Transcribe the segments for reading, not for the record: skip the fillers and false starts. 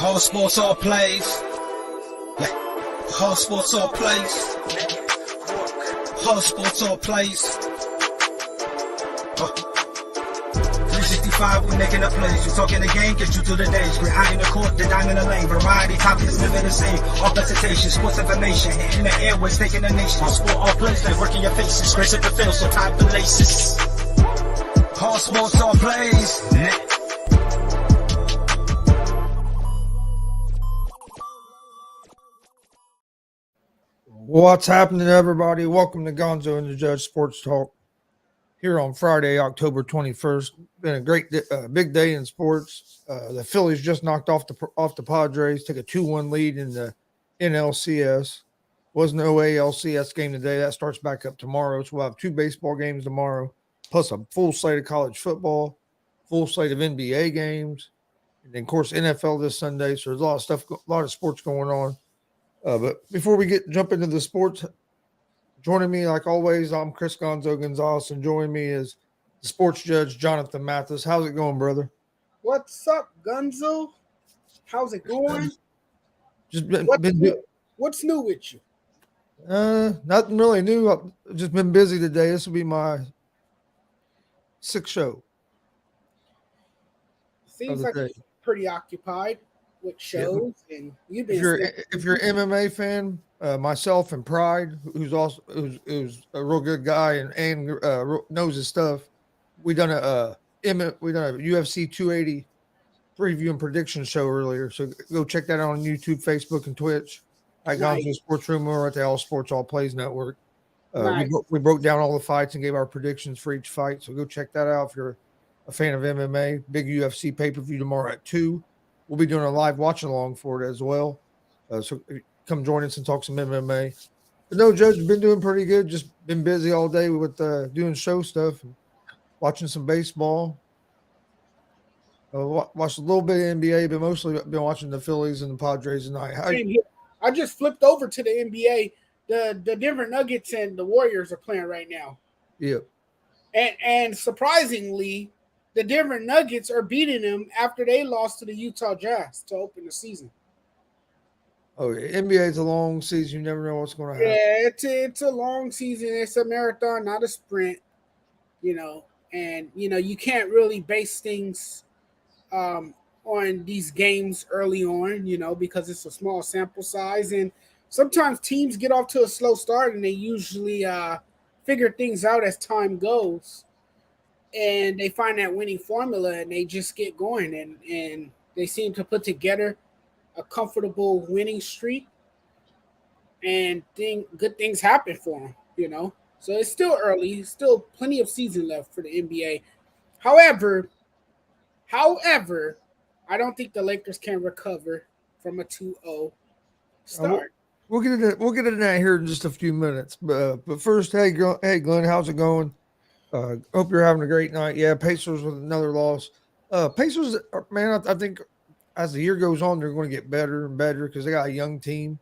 All sports, all plays. Yeah. All sports, all plays. All sports, all plays. 365, we making a plays. You talking the game, get you to the days. We're high in the court, the dime in the lane. Variety topics, living the same. All presentation, sports information. Hitting the airways, taking the nation. All sport, all plays, they working your faces. Grace at the field, so tie the laces. All sports, all plays. What's happening, everybody? Welcome to Gonzo and the Judge Sports Talk here on Friday, October 21st. Been a great, big day in sports. The Phillies just knocked off the Padres, took a 2-1 lead in the NLCS. Was no ALCS game today. That starts back up tomorrow. So we'll have 2 baseball games tomorrow, plus a full slate of college football, full slate of NBA games, and then, of course, NFL this Sunday. So there's a lot of stuff, a lot of sports going on. But before we jump into the sports, joining me like always, I'm Chris Gonzo Gonzalez, and joining me is the sports judge, Jonathan Mathis. How's it going, brother? What's up, Gonzo? How's it going? What's new with you? Nothing really new. I've just been busy today. This will be my 6th show. Seems like you're pretty occupied with shows, and you've been. If you're an MMA fan, myself and Pride, who's a real good guy and knows his stuff, we done a UFC 280 preview and prediction show earlier. So go check that out on YouTube, Facebook, and Twitch. At Gonzo Sports Room or at the All Sports All Plays Network. We broke down all the fights and gave our predictions for each fight. So go check that out if you're a fan of MMA. Big UFC pay-per-view tomorrow at 2. We'll be doing a live watch along for it as well. So come join us and talk some MMA. But no, Judge, been doing pretty good. Just been busy all day with doing show stuff and watching some baseball. Watched a little bit of NBA, but mostly been watching the Phillies and the Padres tonight. I just flipped over to the NBA. The Denver Nuggets and the Warriors are playing right now. Yeah. And surprisingly, the Denver Nuggets are beating them after they lost to the Utah Jazz to open the season. Oh, yeah. NBA is a long season. You never know what's going to happen. Yeah, it's a long season. It's a marathon, not a sprint, And, you can't really base things on these games early on, because it's a small sample size. And sometimes teams get off to a slow start, and they usually figure things out as time goes. And they find that winning formula, and they just get going, and they seem to put together a comfortable winning streak, and good things happen for them, So it's still early, still plenty of season left for the NBA. However, I don't think the Lakers can recover from a 2-0 start. We'll get into that here in just a few minutes. But first, hey Glenn, how's it going? Hope you're having a great night. Yeah, Pacers with another loss. Pacers, man, I think as the year goes on, they're going to get better and better because they got a young team.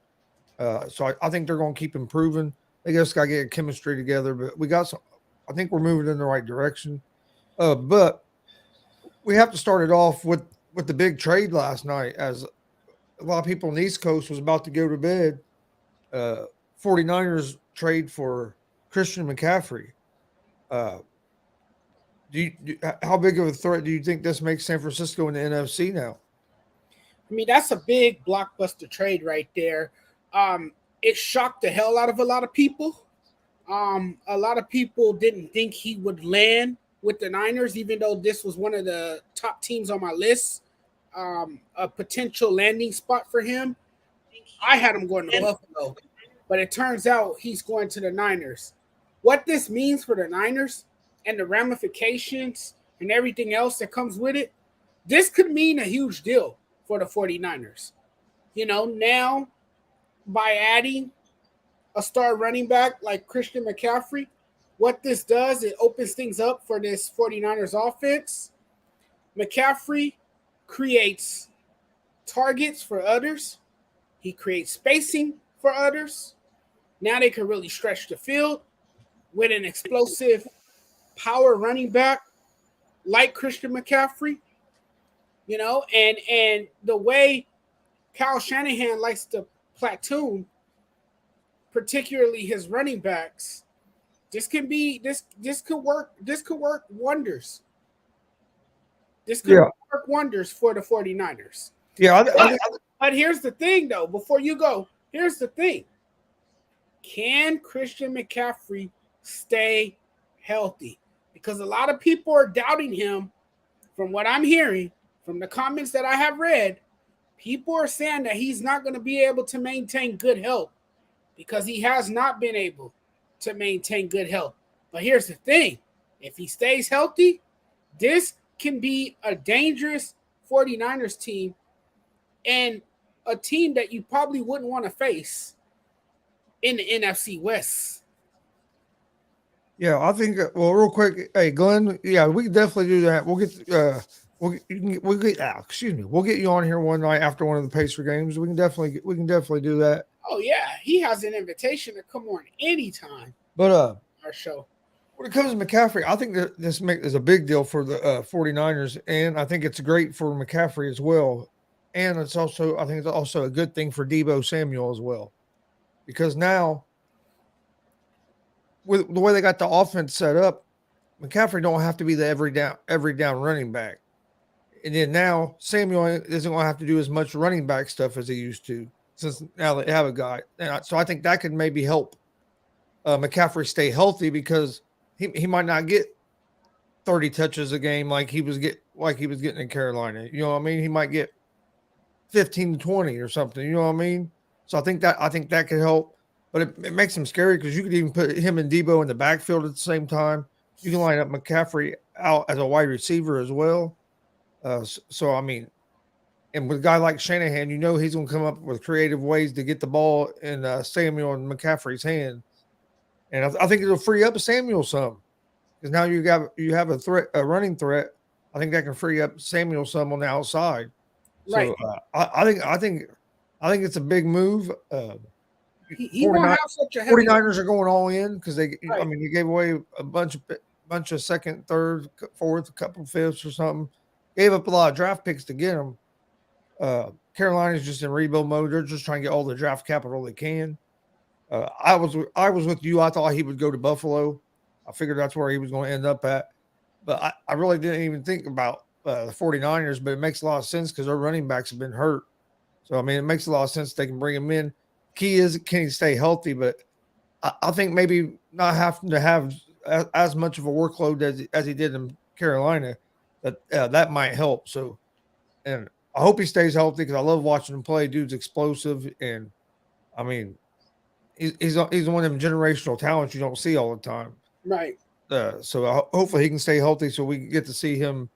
So I think they're going to keep improving. They just got to get chemistry together. But we got some. I think we're moving in the right direction. But we have to start it off with the big trade last night, as a lot of people on the East Coast was about to go to bed. 49ers trade for Christian McCaffrey. How big of a threat do you think this makes San Francisco in the NFC now? I mean, that's a big blockbuster trade right there. It shocked the hell out of a lot of people. A lot of people didn't think he would land with the Niners, even though this was one of the top teams on my list. A potential landing spot for him. I had him going to Buffalo, but it turns out he's going to the Niners. What this means for the Niners and the ramifications and everything else that comes with it, this could mean a huge deal for the 49ers. Now by adding a star running back like Christian McCaffrey, what this does, it opens things up for this 49ers offense. McCaffrey creates targets for others. He creates spacing for others. Now they can really stretch the field with an explosive power running back like Christian McCaffrey, and the way Kyle Shanahan likes to platoon, particularly his running backs. This can be this could work. This could work wonders. This could Yeah, work wonders for the 49ers. yeah. But here's the thing, though. Before you go, here's the thing. Can Christian McCaffrey stay healthy? Because a lot of people are doubting him. From what I'm hearing, from the comments that I have read, people are saying that he's not going to be able to maintain good health because he has not been able to maintain good health. But here's the thing. If he stays healthy, this can be a dangerous 49ers team and a team that you probably wouldn't want to face in the NFC West. Yeah, I think. Well, real quick, hey Glenn. Yeah, we can definitely do that. We'll get. We'll get. Excuse me. We'll get you on here one night after one of the Pacer games. We can definitely do that. Oh yeah, he has an invitation to come on anytime. But our show. When it comes to McCaffrey, I think that this is a big deal for the 49ers, and I think it's great for McCaffrey as well. And I think it's also a good thing for Deebo Samuel as well, because now, with the way they got the offense set up, McCaffrey don't have to be the every down running back. And then now Samuel isn't going to have to do as much running back stuff as he used to, since now they have a guy. And so I think that could maybe help McCaffrey stay healthy, because he might not get 30 touches a game like he was getting in Carolina. You know what I mean? He might get 15 to 20 or something. You know what I mean? So I think that could help. But it makes him scary, because you could even put him and Deebo in the backfield at the same time. You can line up McCaffrey out as a wide receiver as well. So I mean, and with a guy like Shanahan, you know he's going to come up with creative ways to get the ball in Samuel and McCaffrey's hand. And I think it'll free up Samuel some, because now you have a running threat. I think that can free up Samuel some on the outside. Right. So I think it's a big move. He won't have such a heavy 49ers are going all in, because they gave away a bunch of second, third, fourth, a couple of fifths or something. Gave up a lot of draft picks to get them. Carolina's just in rebuild mode. They're just trying to get all the draft capital they can. I was with you. I thought he would go to Buffalo. I figured that's where he was going to end up at. But I really didn't even think about the 49ers, but it makes a lot of sense because their running backs have been hurt. So, I mean, it makes a lot of sense they can bring him in. Key is, can he stay healthy? But I think maybe not having to have as much of a workload as he did in Carolina, that might help. So, and I hope he stays healthy, because I love watching him play. Dude's explosive, and I mean, he's one of them generational talents you don't see all the time. Right. So hopefully he can stay healthy, so we can get to see him.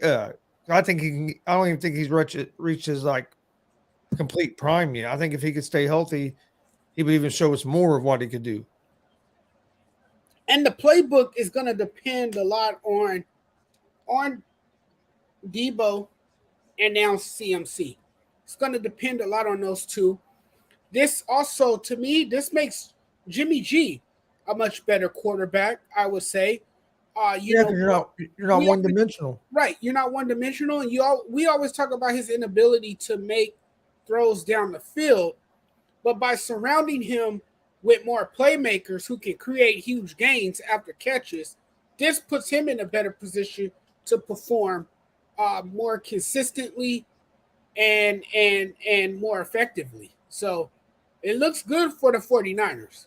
I think he can. I don't even think he's reached his like complete prime yet. I think if he could stay healthy, he would even show us more of what he could do. And the playbook is going to depend a lot on Deebo and now CMC. It's going to depend a lot on those two. This also, to me, this makes Jimmy G a much better quarterback, I would say. You're not one dimensional, right? You're not one dimensional, and we always talk about his inability to make throws down the field, but by surrounding him with more playmakers who can create huge gains after catches, this puts him in a better position to perform more consistently and more effectively. So it looks good for the 49ers.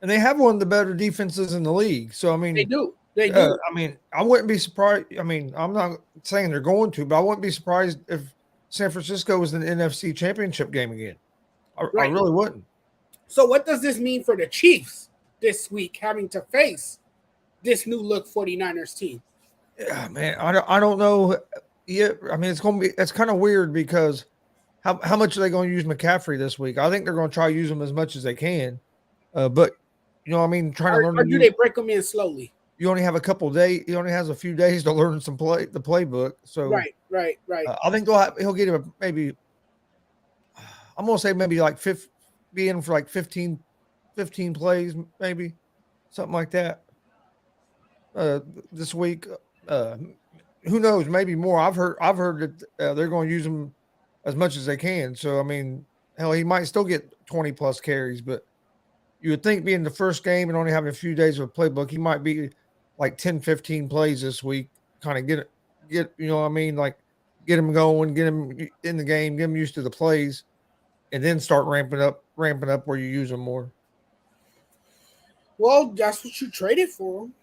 And they have one of the better defenses in the league. So, I mean, they do. I mean, I wouldn't be surprised. I mean, I'm not saying they're going to, but I wouldn't be surprised if San Francisco was in the NFC Championship game again. I really wouldn't. So what does this mean for the Chiefs this week, having to face this new look 49ers team? Yeah, man, I don't know. Yeah, I mean, it's kind of weird, because how much are they going to use McCaffrey this week? I think they're going to try to use him as much as they can. But you know what I mean? Trying to learn. Or do they break them in slowly? You only have a couple days. He only has a few days to learn the playbook. So right. I think he'll get him maybe. I'm gonna say maybe like be in for like 15 plays, maybe something like that. This week, who knows? Maybe more. I've heard that they're going to use him as much as they can. So I mean, hell, he might still get 20 plus carries, but you would think being the first game and only having a few days of a playbook, he might be like 10, 15 plays this week. Kind of get you know what I mean, like get him going, get him in the game, get him used to the plays, and then start ramping up where you use them more. Well, that's what you traded for him.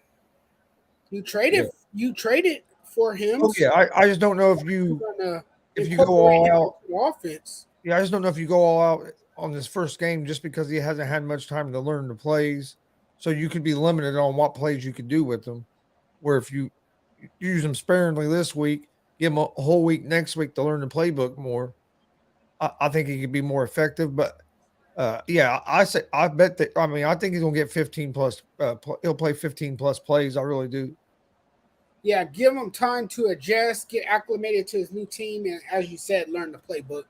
Yeah. You traded for him. Oh yeah, I just don't know if You're you gonna if you go incorporate all him out. into the offense. Yeah, I just don't know if you go all out on this first game just because he hasn't had much time to learn the plays. So you could be limited on what plays you could do with them. Where if you use them sparingly this week, give him a whole week next week to learn the playbook more, I think he could be more effective. But yeah, I bet that. I mean, I think he's gonna get 15 plus. He'll play 15 plus plays. I really do. Yeah, give him time to adjust, get acclimated to his new team, and as you said, learn the playbook.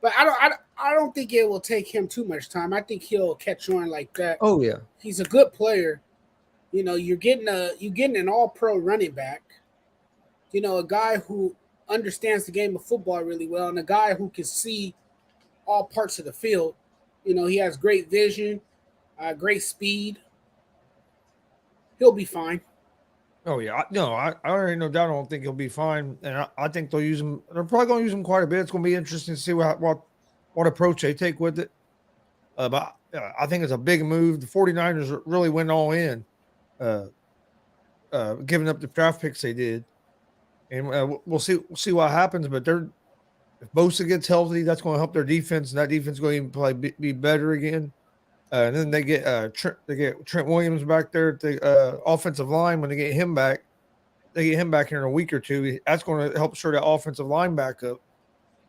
But I don't think it will take him too much time. I think he'll catch on like that. Oh yeah, He's a good player. You know, you're getting an all pro running back. You know, a guy who understands the game of football really well, and a guy who can see all parts of the field. You know, he has great vision, great speed. He'll be fine. oh yeah. I already no doubt. I don't think he'll be fine, and I think they'll use him. They're probably going to use him quite a bit. It's going to be interesting to see what approach they take with it. But I think it's a big move. The 49ers really went all in, uh, giving up the draft picks they did, and we'll see what happens. But if Bosa gets healthy, that's going to help their defense, and that defense is going to probably be better again. And then they get Trent Williams back there at the offensive line. When they get him back here in a week or two. That's going to help shore that offensive line back up.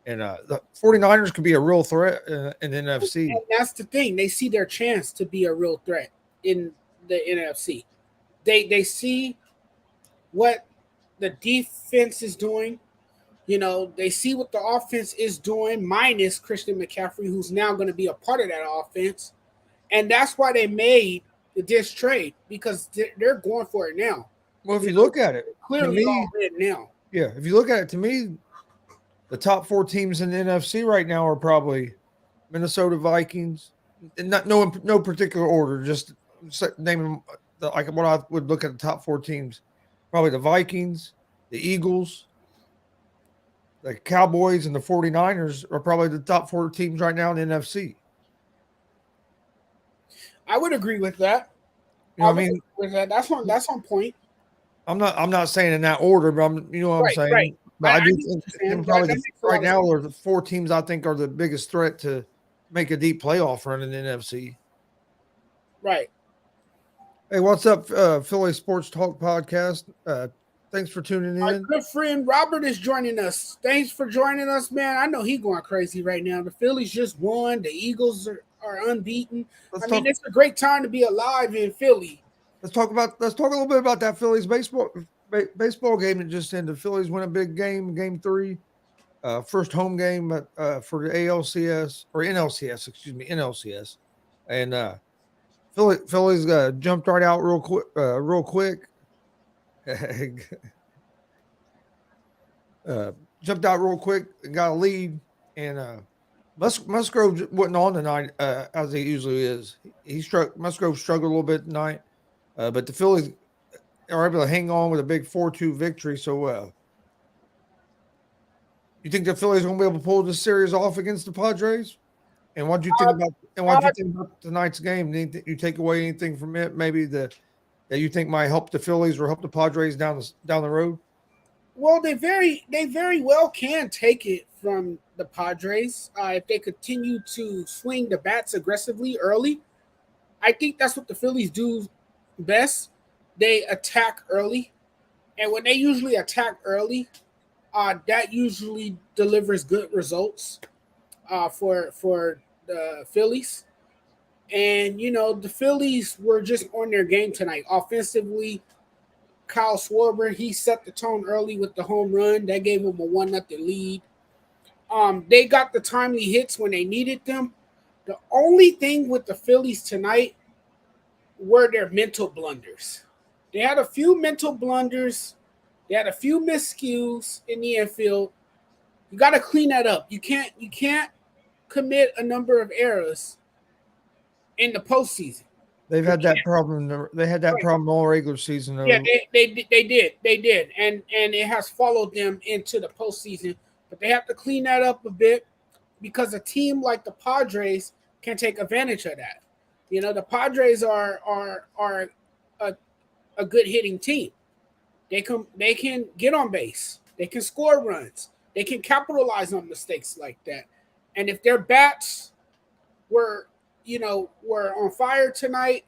And the 49ers could be a real threat in the NFC. And that's the thing. They see their chance to be a real threat in the NFC. They see what the defense is doing. You know, they see what the offense is doing, minus Christian McCaffrey, who's now going to be a part of that offense. And that's why they made this trade, because they're going for it now. Well, if you look at it, Clearly all red now. Yeah, if you look at it, to me, the top 4 teams in the NFC right now are probably Minnesota Vikings, and no particular order, just naming like what I would look at the top 4 teams. Probably the Vikings, the Eagles, the Cowboys, and the 49ers are probably the top 4 teams right now in the NFC. I would agree with that. You know what I mean? With that. That's on point. I'm not saying in that order, but you know what I'm saying. Right. But I do think probably right now are the 4 teams I think are the biggest threat to make a deep playoff run in the NFC. Right. Hey, what's up, Philly Sports Talk Podcast? Thanks for tuning in. Our good friend Robert is joining us. Thanks for joining us, man. I know he's going crazy right now. The Phillies just won. The Eagles are unbeaten. It's a great time to be alive in Philly. Let's talk a little bit about that Phillies baseball game that just ended. The Phillies win a big game, Game 3, first home game for the ALCS or NLCS, and Phillies jumped right out real quick. Jumped out real quick and got a lead, and Musgrove wasn't on tonight as he usually is. Musgrove struggled a little bit tonight, but the Phillies are able to hang on with a big 4-2 victory. So, you think the Phillies are going to be able to pull this series off against the Padres? And what do you think about tonight's game? You take away anything from it? Maybe that you think might help the Phillies or help the Padres down the road? Well, they very well can take it from the Padres if they continue to swing the bats aggressively early. I think that's what the Phillies do best. They attack early, and when they usually attack early, that usually delivers good results for the Phillies. And the Phillies were just on their game tonight offensively. Kyle Schwarber, he set the tone early with the home run. That gave them a 1-0 lead. They got the timely hits when they needed them. The only thing with the Phillies tonight were their mental blunders. They had a few mental blunders. They had a few miscues in the infield. You got to clean that up. You can't commit a number of errors in the postseason. They've had that problem. They had that problem all regular season. Yeah, they did, and it has followed them into the postseason. But they have to clean that up a bit because a team like the Padres can take advantage of that. You know, the Padres are a good hitting team. They can get on base. They can score runs. They can capitalize on mistakes like that. And if their bats were on fire tonight,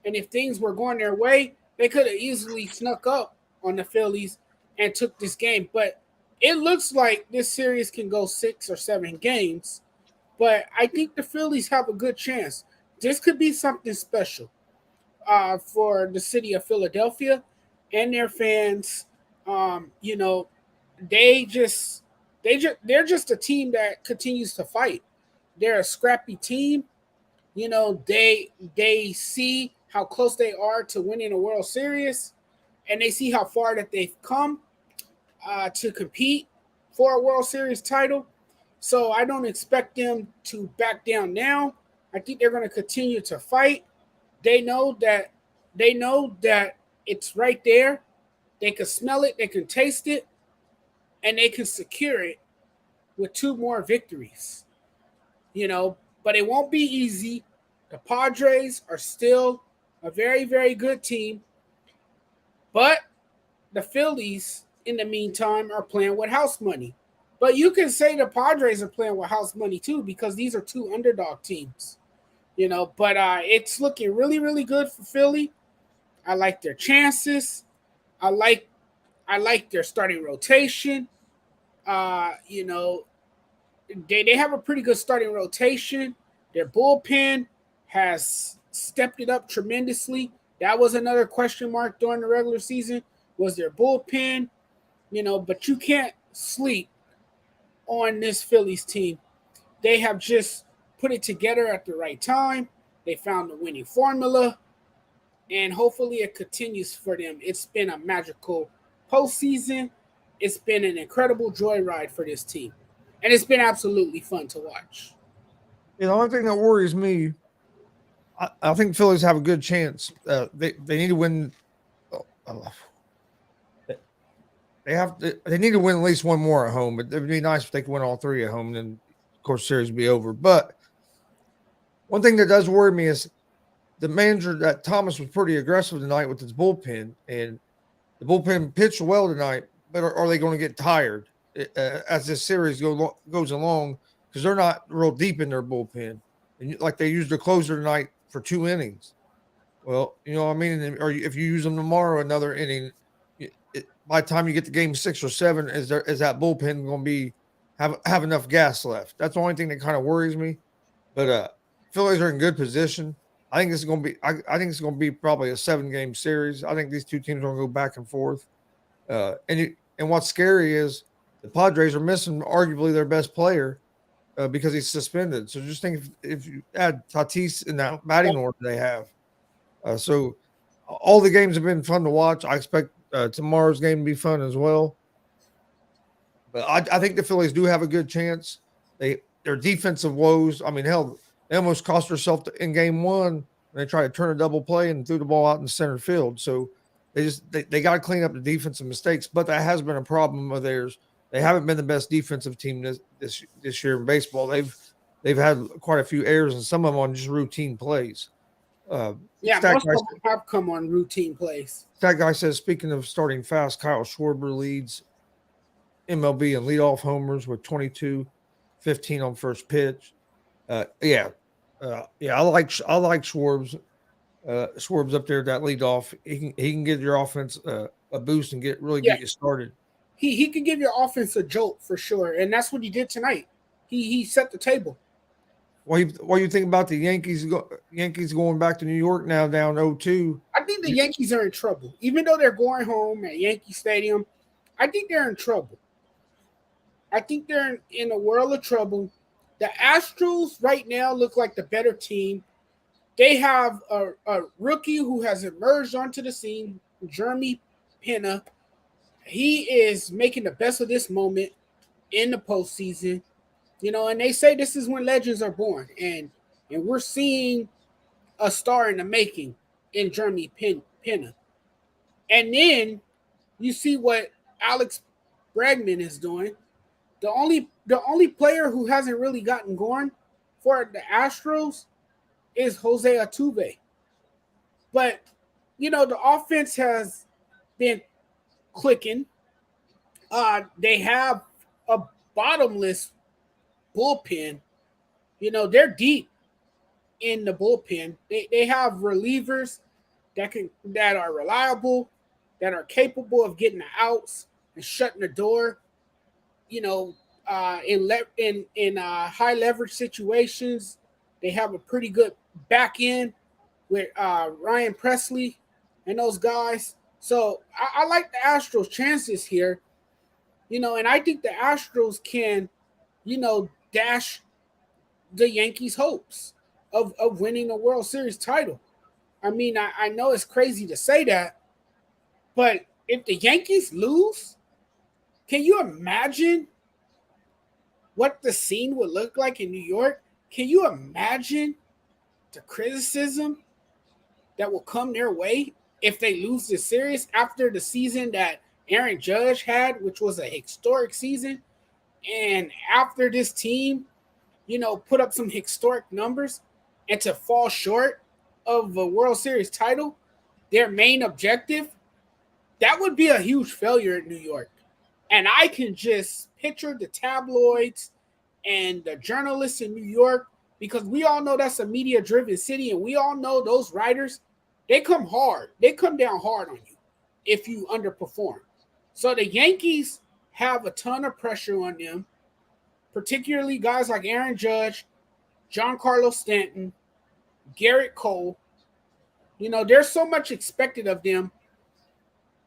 and if things were going their way, they could have easily snuck up on the Phillies and took this game. But it looks like this series can go 6 or 7 games. But I think the Phillies have a good chance. This could be something special for the city of Philadelphia and their fans. They're just a team that continues to fight. They're a scrappy team. They see how close they are to winning a World Series, and they see how far that they've come to compete for a World Series title. So I don't expect them to back down now. I think they're going to continue to fight. They know that it's right there. They can smell it, they can taste it, and they can secure it with 2 more victories. But it won't be easy. The Padres are still a very, very good team. But the Phillies, in the meantime, are playing with house money. But you can say the Padres are playing with house money too, because these are 2 underdog teams. But it's looking really, really good for Philly. I like their chances. I like their starting rotation. They have a pretty good starting rotation. Their bullpen has stepped it up tremendously. That was another question mark during the regular season, was their bullpen. But you can't sleep on this Phillies team. They have just put it together at the right time. They found the winning formula, and hopefully it continues for them. It's been a magical postseason. It's been an incredible joyride for this team, and it's been absolutely fun to watch. The only thing that worries me, I think Phillies have a good chance. They need to win. They need to win at least one more at home. But it would be nice if they could win all 3 at home. And then, of course, the series would be over. But one thing that does worry me is the manager, that Thomas, was pretty aggressive tonight with his bullpen, and the bullpen pitched well tonight. But are they going to get tired as this series goes along? Because they're not real deep in their bullpen, and like they used a closer tonight for 2 innings. Well, you know what I mean. Or if you use them tomorrow, another inning. By the time you get to game 6 or 7, is that bullpen going to be have enough gas left? That's the only thing that kind of worries me. But Phillies are in good position. I think it's going to be. I think it's going to be probably a 7-game series. I think these 2 teams are going to go back and forth. And what's scary is the Padres are missing arguably their best player because he's suspended. So just think if you add Tatis in that batting order they have. So all the games have been fun to watch. I expect tomorrow's game to be fun as well. But I think the Phillies do have a good chance. Their defensive woes. I mean, hell, they almost cost themselves in game 1. They tried to turn a double play and threw the ball out in center field. So they got to clean up the defensive mistakes. But that has been a problem of theirs. They haven't been the best defensive team this year in baseball. They've had quite a few errors, and some of them on just routine plays. Most of them have come on routine plays. That guy says, speaking of starting fast, Kyle Schwarber leads MLB in leadoff homers with 22, 15 on first pitch. I like Schwarbs. Schwarbs up there at that leadoff. He can give your offense a boost and get you started. He can give your offense a jolt for sure, and that's what he did tonight. He set the table. What do you think about the Yankees? Yankees going back to New York now, down 0-2. I think the Yankees are in trouble, even though they're going home at Yankee Stadium. I think they're in trouble. I think they're in a world of trouble. The Astros right now look like the better team. They have a rookie who has emerged onto the scene, Jeremy Pena. He is making the best of this moment. in the postseason. And they say this is when legends are born, and we're seeing a star in the making in Jeremy Pena. And then you see what Alex Bregman is doing. The only player who hasn't really gotten going for the Astros is Jose Altuve. But the offense has been clicking. They have a bottomless bullpen. They're deep in the bullpen. They have relievers that are reliable, that are capable of getting the outs and shutting the door. In high leverage situations, they have a pretty good back end with Ryan Presley and those guys. So I like the Astros' chances here. And I think the Astros can, dash the Yankees' hopes of winning a World Series title. I mean, I know it's crazy to say that, but if the Yankees lose, can you imagine what the scene would look like in New York? Can you imagine the criticism that will come their way if they lose this series after the season that Aaron Judge had, which was a historic season, and after this team, put up some historic numbers, and to fall short of a World Series title, their main objective, that would be a huge failure in New York. And I can just picture the tabloids and the journalists in New York, because we all know that's a media-driven city, and we all know those writers, they come hard. They come down hard on you if you underperform. So the Yankees have a ton of pressure on them, particularly guys like Aaron Judge, Giancarlo Stanton, Garrett Cole. There's so much expected of them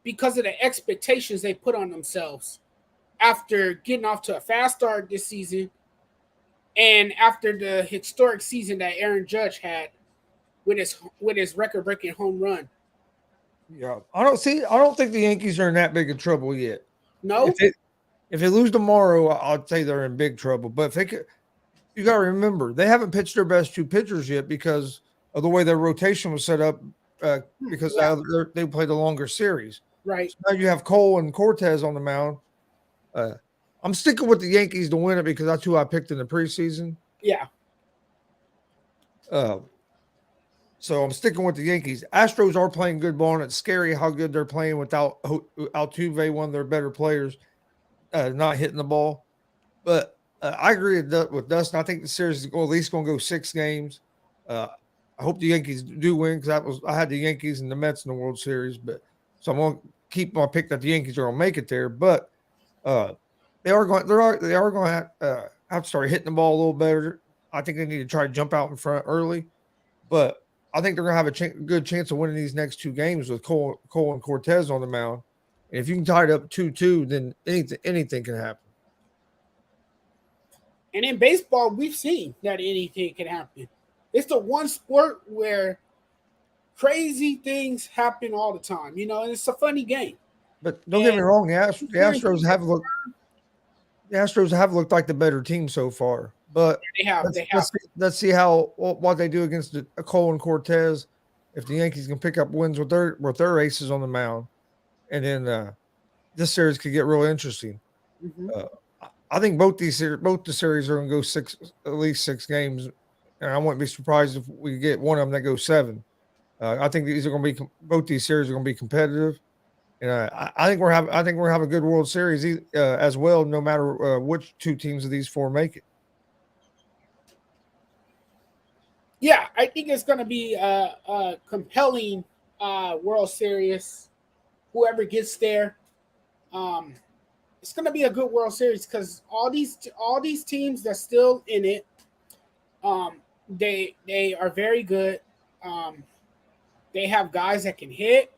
because of the expectations they put on themselves after getting off to a fast start this season and after the historic season that Aaron Judge had with his record-breaking home run. Yeah, I don't think the Yankees are in that big of trouble yet. No? If they lose tomorrow, I'd say they're in big trouble. But you got to remember, they haven't pitched their best two pitchers yet because of the way their rotation was set up, because they played a longer series. Right. So now you have Cole and Cortez on the mound. I'm sticking with the Yankees to win it because that's who I picked in the preseason. Yeah. So I'm sticking with the Yankees. Astros are playing good ball, and it's scary how good they're playing without Altuve, one of their better players, not hitting the ball. But I agree with Dustin. I think the series is at least going to go 6 games. I hope the Yankees do win because I had the Yankees and the Mets in the World Series. So I'm going to keep my pick that the Yankees are going to make it there. But they are going to have to start hitting the ball a little better. I think they need to try to jump out in front early. But I think they're going to have a good chance of winning these next 2 games with Cole and Cortez on the mound. And if you can tie it up 2-2, then anything can happen. And in baseball, we've seen that anything can happen. It's the one sport where crazy things happen all the time, and it's a funny game. But don't get me wrong, the Astros have looked like the better team so far. But let's see what they do against Cole and Cortez. If the Yankees can pick up wins with their aces on the mound, and then this series could get real interesting. Mm-hmm. I think both the series are going to go at least 6 games, and I wouldn't be surprised if we get one of them that goes 7. I think both these series are going to be competitive, and I think we're having a good World Series as well, no matter which 2 teams of these 4 make it. Yeah, I think it's going to be a compelling World Series. Whoever gets there, it's going to be a good World Series because all these teams that's still in it, they are very good. They have guys that can hit.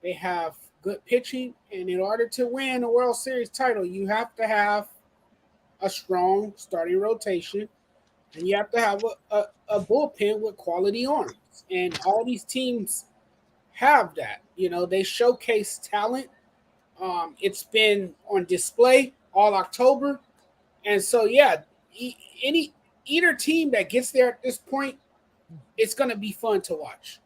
They have good pitching, and in order to win a World Series title, you have to have a strong starting rotation, and you have to have a bullpen with quality arms. And all these teams have that. They showcase talent. It's been on display all October. And so, yeah, any either team that gets there at this point, it's going to be fun to watch.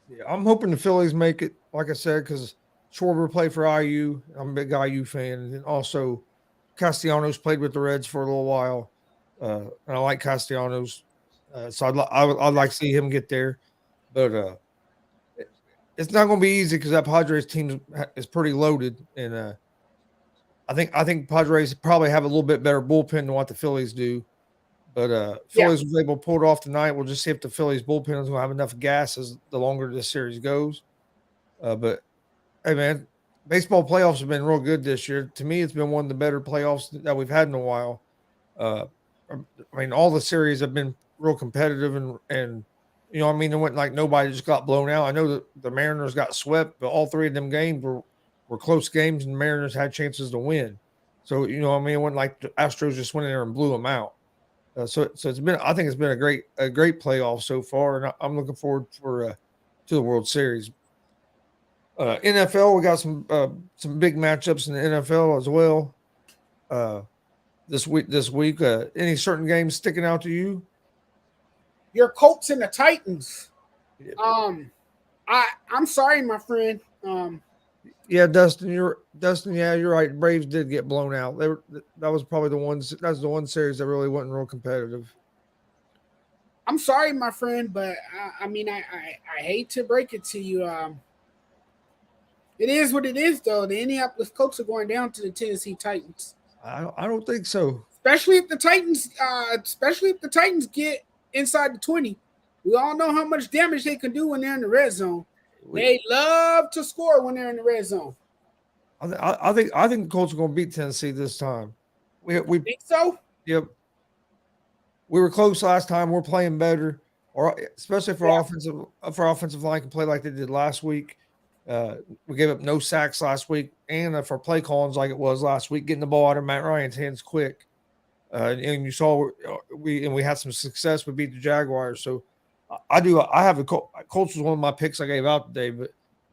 Yeah, I'm hoping the Phillies make it. Like I said, because Schwarber played for IU. I'm a big IU fan, and then also Castellanos played with the Reds for a little while, and I like Castellanos, so I'd like to see him get there, but it's not going to be easy because that Padres team is pretty loaded, and I think Padres probably have a little bit better bullpen than what the Phillies do. But Phillies was able to pull it off tonight. We'll just see if the Phillies bullpen is going to have enough gas as the longer this series goes. But hey, man, baseball playoffs have been real good this year. To me, it's been one of the better playoffs that we've had in a while. Uh, I mean, all the series have been real competitive, and you know, I mean, it went like nobody just got blown out. I know that the Mariners got swept, but all three of them games were close games, and the Mariners had chances to win. So you know, I mean, it wasn't like the Astros just went in there and blew them out. So it's been, I think it's been a great playoff so far, and I'm looking forward to the World Series. NFL, we got some big matchups in the NFL as well. This week, any certain games sticking out to you? Your Colts and the Titans. Yeah. I'm sorry, my friend. Yeah, Dustin, yeah, you're right. Braves did get blown out. That was probably the ones. That's the one series that really wasn't real competitive. I'm sorry, my friend, but I mean, I hate to break it to you. It is what it is, though. The Indianapolis Colts are going down to the Tennessee Titans. I don't think so. Especially if the Titans get inside the 20. We all know how much damage they can do when they're in the red zone. They love to score when they're in the red zone. I think the Colts are going to beat Tennessee this time. We think so. Yep. We were close last time. We're playing better, or especially for offensive line can play like they did last week. We gave up no sacks last week, and for play callings like it was last week, getting the ball out of Matt Ryan's hands quick. And you saw we had some success. We beat the Jaguars, so I have the Colts was one of my picks I gave out today, but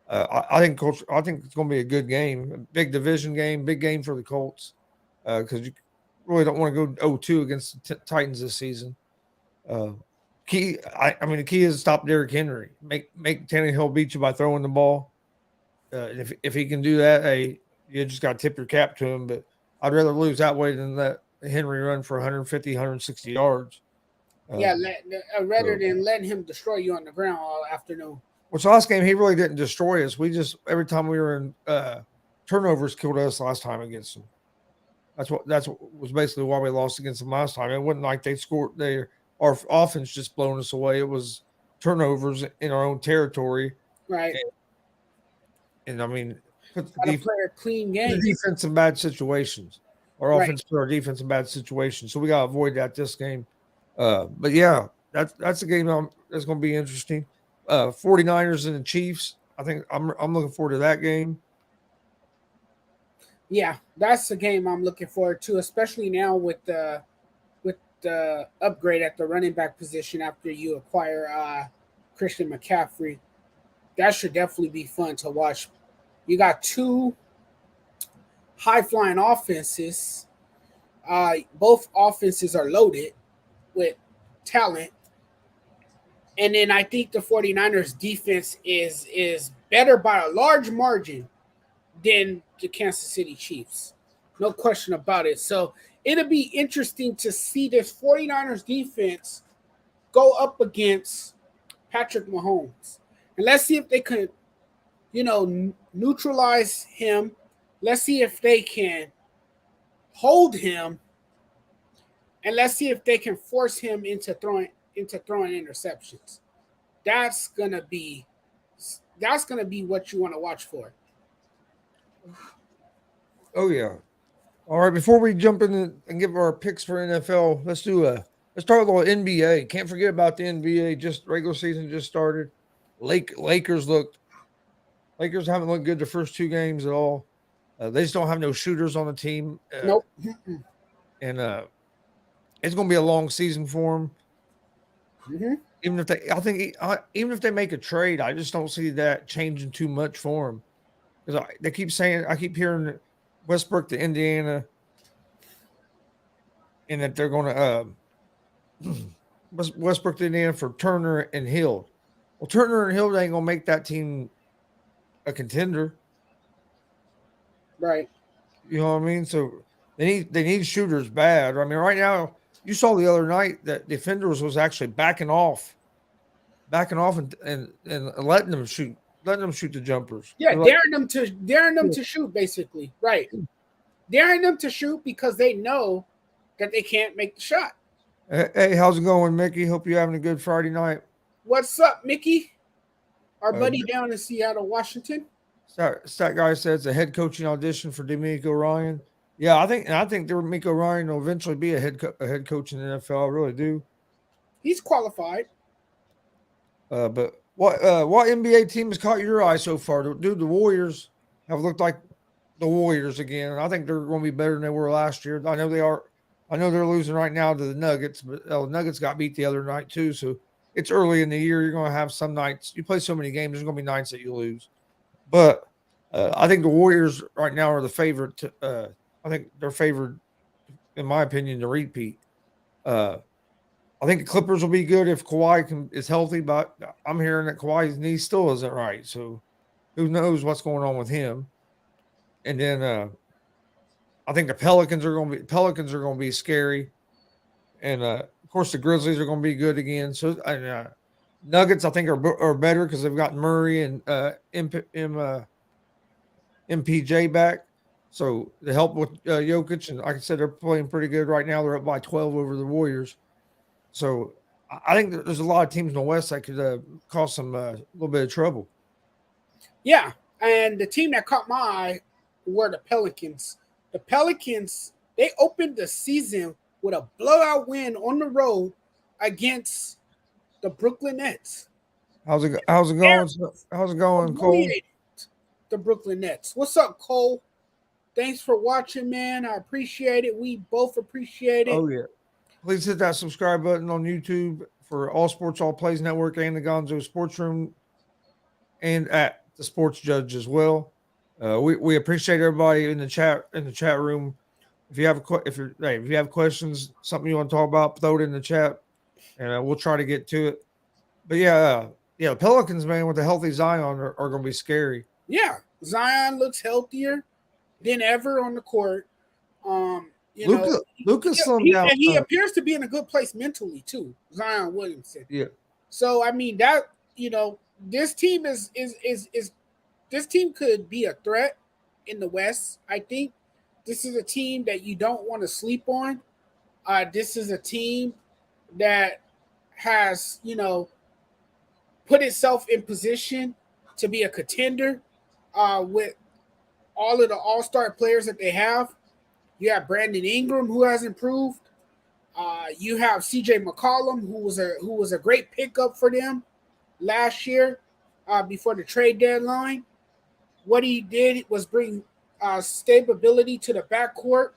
I think it's going to be a good game, a big division game, big game for the Colts because you really don't want to go 0-2 against the Titans this season. The key is to stop Derrick Henry, make Tannehill beat you by throwing the ball. If he can do that, hey, you just got to tip your cap to him. But I'd rather lose that way than let Henry run for 150, 160 yards. Rather than letting him destroy you on the ground all afternoon. Which last game he really didn't destroy us. We just every time we were in turnovers killed us last time against them. That's what was basically why we lost against them last time. It wasn't like they scored our offense just blown us away. It was turnovers in our own territory. Right. And I mean, put the play a clean game. The defense in bad situations. Our offense put our defense in bad situations. So we got to avoid that this game. But yeah, that's a game that's going to be interesting. 49ers and the Chiefs. I think I'm looking forward to that game. Yeah, that's the game I'm looking forward to, especially now with the upgrade at the running back position after you acquire Christian McCaffrey. That should definitely be fun to watch. You got two high-flying offenses. Both offenses are loaded with talent. And then I think the 49ers defense is better by a large margin than the Kansas City Chiefs. No question about it. So it'll be interesting to see this 49ers defense go up against Patrick Mahomes. And let's see if they could, neutralize him. Let's see if they can hold him. And let's see if they can force him into throwing interceptions. That's gonna be what you want to watch for. Oh yeah. All right. Before we jump in and give our picks for NFL, let's start with a little NBA. Can't forget about the NBA. Just regular season just started. Lakers haven't looked good the first two games at all. They just don't have no shooters on the team. Nope. And it's going to be a long season for them. Mm-hmm. Even if they make a trade, I just don't see that changing too much for them. Because I keep hearing Westbrook to Indiana. and that they're going to Westbrook did in for Turner and Hill. Well, Turner and Hill ain't going to make that team a contender. Right. You know what I mean? So they need shooters bad. I mean, right now, you saw the other night that defenders was actually backing off and letting them shoot the jumpers. Yeah, Like, daring them to shoot, basically. Right. Daring them to shoot because they know that they can't make the shot. Hey, how's it going, Mickey? Hope you're having a good Friday night. What's up, Mickey? Our buddy down in Seattle, Washington. Stat guy says a head coaching audition for D'Amico Ryan. Yeah, I think D'Amico Ryan will eventually be a head coach in the NFL. I really do. He's qualified. But what NBA team has caught your eye so far? Dude, the Warriors have looked like the Warriors again. I think they're going to be better than they were last year. I know they are. I know they're losing right now to the Nuggets, but the Nuggets got beat the other night too. So it's early in the year. You're going to have some nights. You play so many games, there's going to be nights that you lose. But I think the Warriors right now are the favorite. I think they're favored, in my opinion, to repeat. I think the Clippers will be good if Kawhi is healthy, but I'm hearing that Kawhi's knee still isn't right. So who knows what's going on with him? And then I think the Pelicans are going to be scary, and of course the Grizzlies are going to be good again. So Nuggets I think are better because they've got Murray and MPJ back. So they help with Jokic, and like I said, they're playing pretty good right now. They're up by 12 over the Warriors. So I think there's a lot of teams in the West that could cause some little bit of trouble. Yeah, and the team that caught my eye were the Pelicans. The Pelicans, they opened the season with a blowout win on the road against the Brooklyn Nets. How's it going? How's it going, Cole? The Brooklyn Nets. What's up, Cole? Thanks for watching, man. I appreciate it. We both appreciate it. Oh, yeah. Please hit that subscribe button on YouTube for All Sports All Plays Network and the Gonzo Sports Room and at the Sports Judge as well. We appreciate everybody in the chat room. If you have questions, something you want to talk about, throw it in the chat, and we'll try to get to it. But the Pelicans, man, with the healthy Zion are going to be scary. Yeah, Zion looks healthier than ever on the court. Luka slimmed down. And he appears to be in a good place mentally too, Zion Williamson. Yeah. So I mean that this team is this team could be a threat in the West. I think this is a team that you don't want to sleep on. This is a team that has put itself in position to be a contender with all of the all-star players that they have. You have Brandon Ingram, who has improved. You have CJ McCollum, who was a great pickup for them last year before the trade deadline. What he did was bring stability to the backcourt.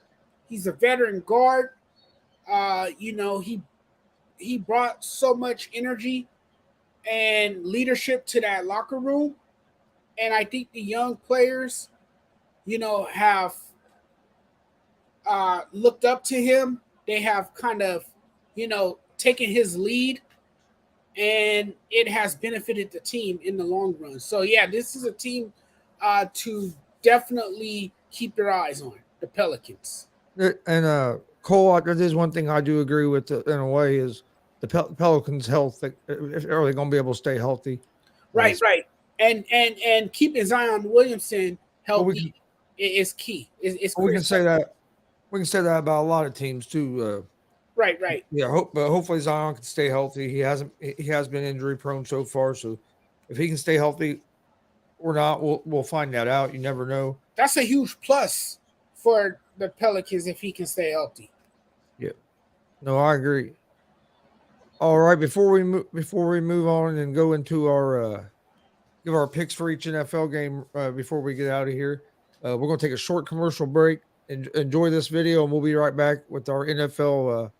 He's a veteran guard. He brought so much energy and leadership to that locker room. And I think the young players, have looked up to him. They have kind of, taken his lead, and it has benefited the team in the long run. So, yeah, this is a team to definitely keep your eyes on, the Pelicans. And Cole, that is one thing I do agree with in a way is the Pelicans' health. Are they going to be able to stay healthy? Right. And keeping Zion Williamson healthy is key. We can say that. We can say that about a lot of teams too. Right. Yeah, hopefully Zion can stay healthy. He has been injury prone so far, so if he can stay healthy or not, we'll find that out. You never know. That's a huge plus for the Pelicans if he can stay healthy. Yeah. No, I agree. All right, before we move on and go into our give our picks for each NFL game before we get out of here, we're going to take a short commercial break. Enjoy this video, and we'll be right back with our NFL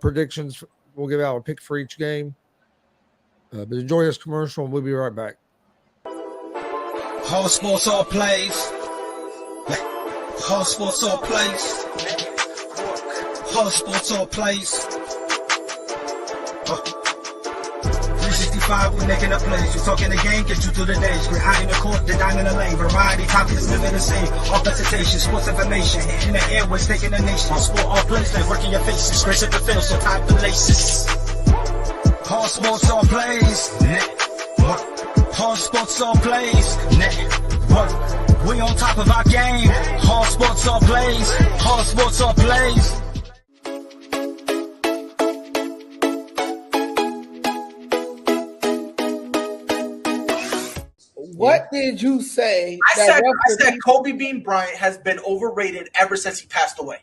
predictions. We'll give out a pick for each game. But enjoy this commercial, and we'll be right back. All sports, all plays. All sports, all plays. All sports, all plays. 365, we making a place. You talking the game, get you through the days. We're high in the court, the dime in the lane. Variety, topics, living the same. All presentation, sports information. In the airways, taking the nation. All sport, all plays, they working your faces. Grace at the field, so type the laces. All sports, all plays. Network. All sports, all plays. Network. We on top of our game. All sports, all plays. All sports, all plays. What did you say? I said Kobe Bean Bryant has been overrated ever since he passed away.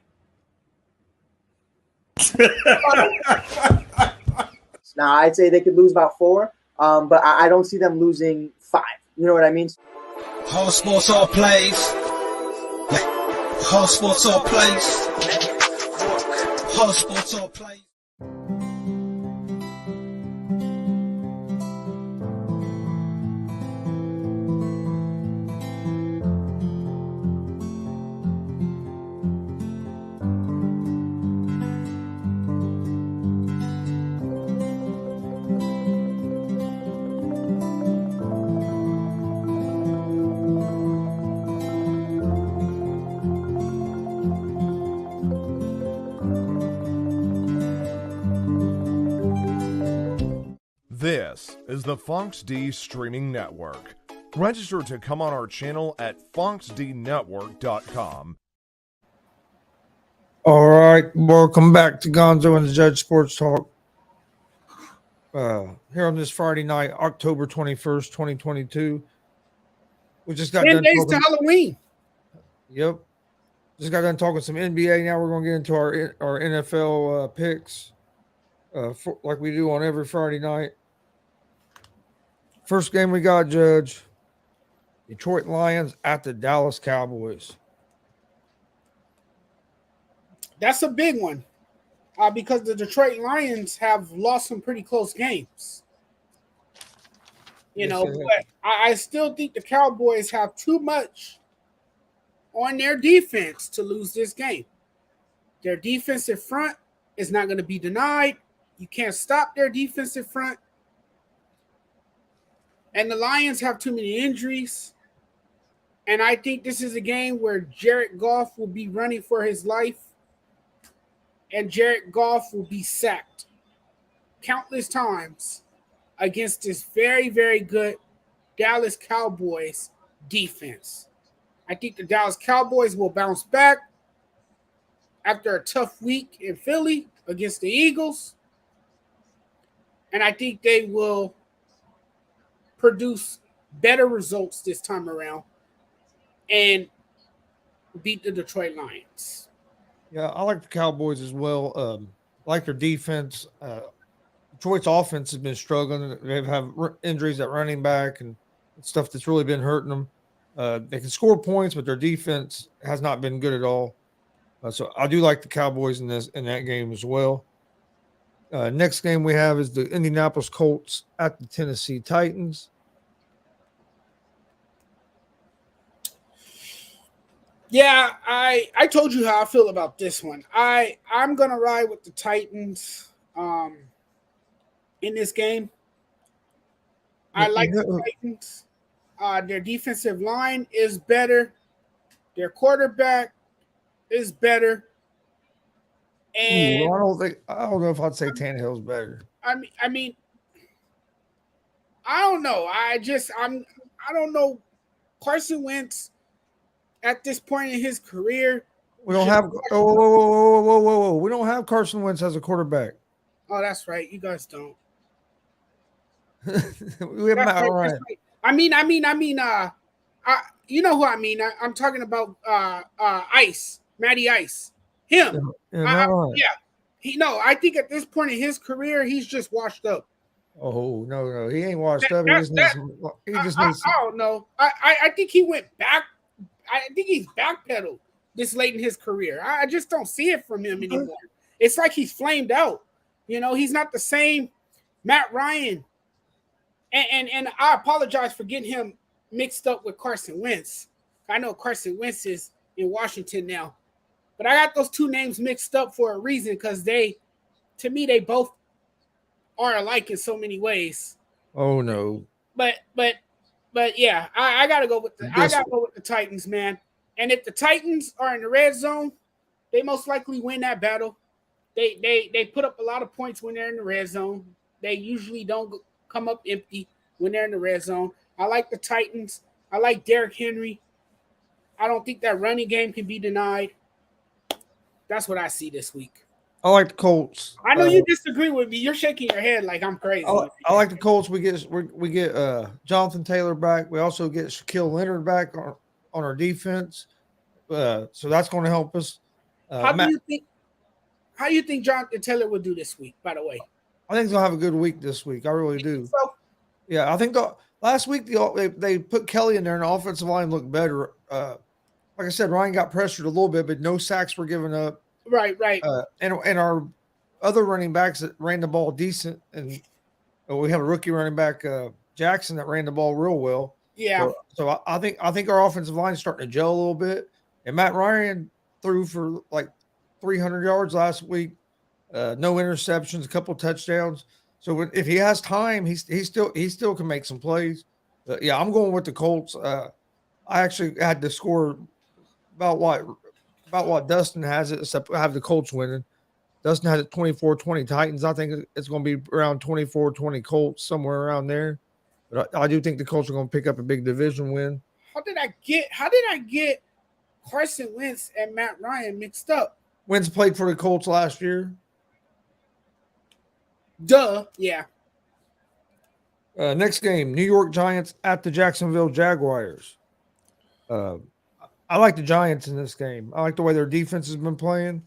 Now, I'd say they could lose about 4, but I don't see them losing 5. You know what I mean? All sports, all plays. All sports, all plays. All sports, all plays. This is the Fonx D Streaming Network. Register to come on our channel at fonxdnetwork.com. All right, welcome back to Gonzo and the Judge Sports Talk. Here on this Friday night, October 21st, 2022. We just got 10 done days talking. to Halloween. Yep. Just got done talking some NBA. Now we're going to get into our NFL picks, like we do on every Friday night. First game we got, Judge. Detroit Lions at the Dallas Cowboys. That's a big one because the Detroit Lions have lost some pretty close games. But I still think the Cowboys have too much on their defense to lose this game. Their defensive front is not going to be denied. You can't stop their defensive front. And the Lions have too many injuries. And I think this is a game where Jared Goff will be running for his life. And Jared Goff will be sacked countless times against this very, very good Dallas Cowboys defense. I think the Dallas Cowboys will bounce back after a tough week in Philly against the Eagles. And I think they will produce better results this time around and beat the Detroit Lions. Yeah, I like the Cowboys as well. I like their defense. Detroit's offense has been struggling. They've had injuries at running back and stuff that's really been hurting them. They can score points, but their defense has not been good at all. So I do like the Cowboys in that game as well. Next game we have is the Indianapolis Colts at the Tennessee Titans. Yeah, I told you how I feel about this one. I'm gonna ride with the Titans in this game. I like the Titans. Their defensive line is better. Their quarterback is better. And I don't know if I'd say Tannehill's better. I mean, I don't know. I don't know. Carson Wentz at this point in his career. We don't have whoa. We don't have Carson Wentz as a quarterback. Oh, that's right. You guys don't. We have Matt Ryan. Right. I mean, you know who I mean. I'm talking about Ice, Matty Ice. Him. Yeah. I think at this point in his career, he's just washed up. Oh no, he ain't washed up. He just needs. I don't know. I think he went back. I think he's backpedaled this late in his career. I just don't see it from him anymore. It's like he's flamed out. He's not the same Matt Ryan. And I apologize for getting him mixed up with Carson Wentz. I know Carson Wentz is in Washington now. But I got those two names mixed up for a reason because to me, they both are alike in so many ways. Oh no. But yeah, I gotta go with the Titans, man. And if the Titans are in the red zone, they most likely win that battle. They put up a lot of points when they're in the red zone. They usually don't come up empty when they're in the red zone. I like the Titans. I like Derrick Henry. I don't think that running game can be denied. That's what I see this week. I like the Colts. I know you disagree with me. You're shaking your head like I'm crazy. I like the Colts. We get Jonathan Taylor back. We also get Shaquille Leonard back on our defense. So that's going to help us. How do you think Jonathan Taylor will do this week? By the way, I think he's gonna have a good week this week. I really do. So, yeah, I think last week they put Kelly in there, and the offensive line looked better. Like I said, Ryan got pressured a little bit, but no sacks were given up. Right. And our other running backs that ran the ball decent, and we have a rookie running back Jackson that ran the ball real well. Yeah. So I think our offensive line is starting to gel a little bit. And Matt Ryan threw for like 300 yards last week, no interceptions, a couple touchdowns. So if he has time, he still can make some plays. Yeah, I'm going with the Colts. I actually had to score about what Dustin has it, except I have the Colts winning. Dustin has it 24-20 Titans. I think it's going to be around 24-20 Colts, somewhere around there. But I do think the Colts are going to pick up a big division win. How did I get Carson Wentz and Matt Ryan mixed up? Wentz played for the Colts last year. Duh. Yeah. Next game, New York Giants at the Jacksonville Jaguars. I like the Giants in this game. I like the way their defense has been playing.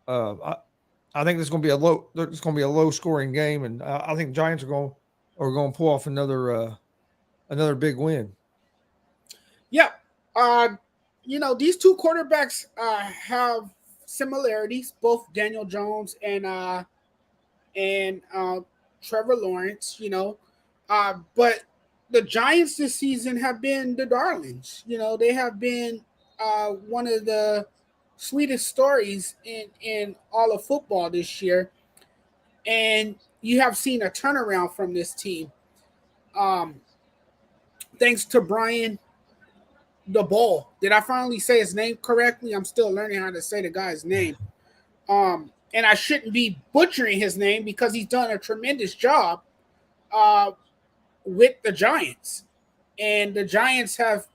I think it's going to be a low scoring game, and I think Giants are going to pull off another big win. Yeah. These two quarterbacks have similarities, both Daniel Jones and Trevor Lawrence, but the Giants this season have been the darlings. They have been one of the sweetest stories in all of football this year. And you have seen a turnaround from this team. Thanks to Brian the Ball. Did I finally say his name correctly? I'm still learning how to say the guy's name. And I shouldn't be butchering his name because he's done a tremendous job with the Giants. And the Giants have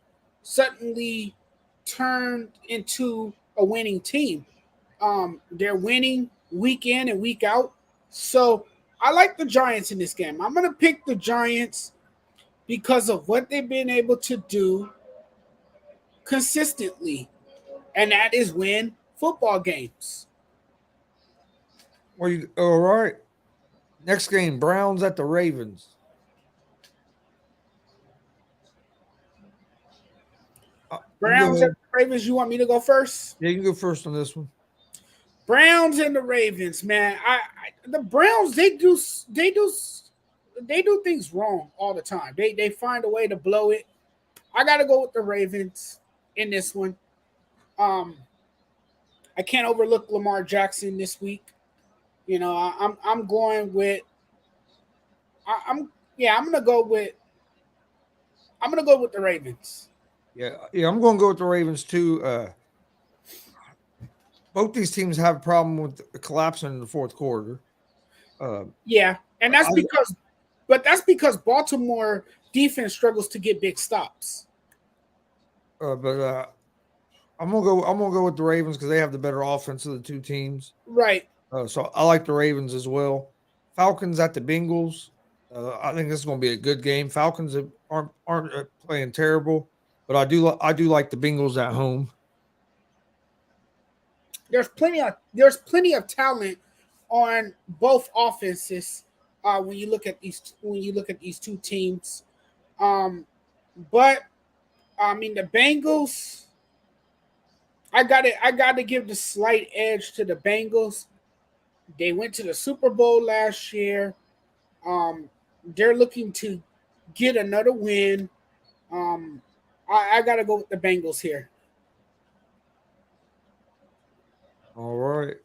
suddenly turned into a winning team. They're winning week in and week out. So I like the Giants in this game. I'm going to pick the Giants because of what they've been able to do consistently, and that is win football games. All right. Next game, Browns at the Ravens. Browns at the Ravens. You want me to go first? Yeah, you can go first on this one. Browns and the Ravens, man. The Browns they do things wrong all the time. They find a way to blow it. I got to go with the Ravens in this one. I can't overlook Lamar Jackson this week. I'm going with I'm gonna go with the Ravens. Yeah, I'm going to go with the Ravens too. Both these teams have a problem with collapsing in the fourth quarter. Yeah, and that's because Baltimore defense struggles to get big stops. But I'm gonna go with the Ravens because they have the better offense of the two teams. Right. So I like the Ravens as well. Falcons at the Bengals. I think this is going to be a good game. Falcons aren't playing terrible, but I do like the Bengals at home. There's plenty of talent on both offenses when you look at these two teams. But I mean the Bengals. I got to give the slight edge to the Bengals. They went to the Super Bowl last year. They're looking to get another win. I got to go with the Bengals here. All right.